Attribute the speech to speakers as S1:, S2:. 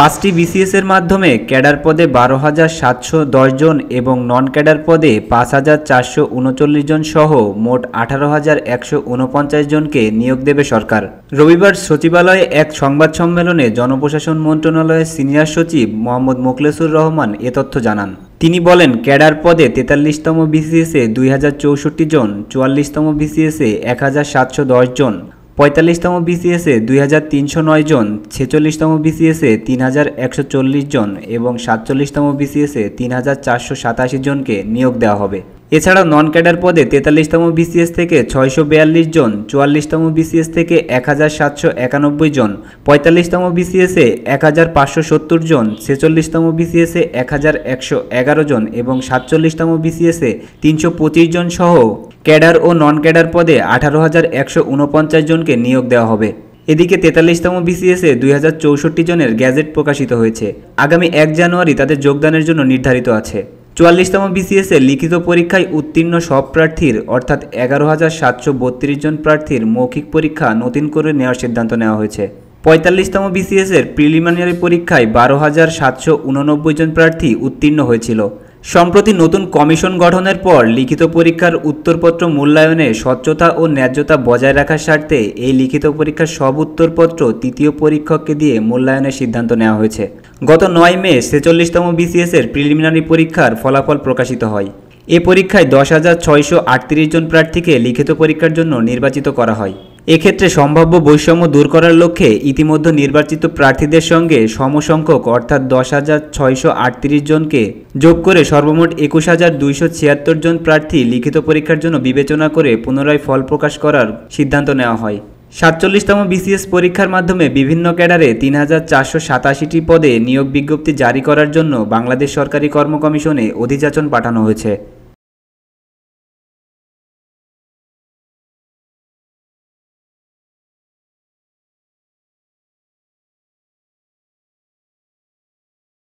S1: 5টি বিসিএস এর মাধ্যমে ক্যাডার পদে 12,710 জন এবং নন ক্যাডার পদে 5,439 জন সহ মোট 18,149 জনকে নিয়োগ দেবে সরকার। রবিবার সচিবালয়ে এক সংবাদ সম্মেলনে জনপ্রশাসন মন্ত্রণালয়ের সিনিয়র সচিব মোহাম্মদ মোখলেসুর রহমান এ তথ্য জানান। তিনি বলেন, ক্যাডার পদে 43তম বিসিএসে 2064 জন, 44তম বিসিএসে 1,710 জন, 45তম বিসিএসে 2,309 জন, 46তম বিসিএসে 3,140 জন এবং 47তম বিসিএসে 3,487 জনকে নিয়োগ দেওয়া হবে। এছাড়াও নন ক্যাডার পদে 43তম বিসিএস থেকে 642 জন, 44তম বিসিএস থেকে 1,791 জন, 45তম বিসিএসে 1,570 জন, 46তম বিসিএসে 1,111 জন এবং 47তম বিসিএসে 325 জন সহ ক্যাডার ও নন ক্যাডার পদে 18,149 জনকে নিয়োগ দেওয়া হবে। এদিকে 43তম বিসিএসে 2,064 জনের গ্যাজেট প্রকাশিত হয়েছে। আগামী 1 জানুয়ারি তাদের যোগদানের জন্য নির্ধারিত আছে। 44তম বিসিএসে লিখিত পরীক্ষায় উত্তীর্ণ সব প্রার্থীর অর্থাৎ 11,732 জন প্রার্থীর মৌখিক পরীক্ষা নতুন করে নেওয়ার সিদ্ধান্ত নেওয়া হয়েছে। 45তম বিসিএসের প্রিলিমিনারি পরীক্ষায় 12,789 জন প্রার্থী উত্তীর্ণ হয়েছিল। সম্প্রতি নতুন কমিশন গঠনের পর লিখিত পরীক্ষার উত্তরপত্র মূল্যায়নে স্বচ্ছতা ও ন্যায্যতা বজায় রাখার স্বার্থে এই লিখিত পরীক্ষার সব উত্তরপত্র তৃতীয় পরীক্ষককে দিয়ে মূল্যায়নের সিদ্ধান্ত নেওয়া হয়েছে। গত 9 মে 46তম বিসিএসের প্রিলিমিনারি পরীক্ষার ফলাফল প্রকাশিত হয়। এ পরীক্ষায় 10,638 জন প্রার্থীকে লিখিত পরীক্ষার জন্য নির্বাচিত করা হয়। এক্ষেত্রে সম্ভাব্য বৈষম্য দূর করার লক্ষ্যে ইতিমধ্যে নির্বাচিত প্রার্থীদের সঙ্গে সমসংখ্যক অর্থাৎ 10,638 জনকে যোগ করে সর্বমোট 21,276 জন প্রার্থী লিখিত পরীক্ষার জন্য বিবেচনা করে পুনরায় ফল প্রকাশ করার সিদ্ধান্ত নেওয়া হয়। 47তম বিসিএস পরীক্ষার মাধ্যমে বিভিন্ন ক্যাডারে 3,487টি পদে নিয়োগ বিজ্ঞপ্তি জারি করার জন্য বাংলাদেশ সরকারি কর্ম কমিশনে অধিযাচন পাঠানো হয়েছে।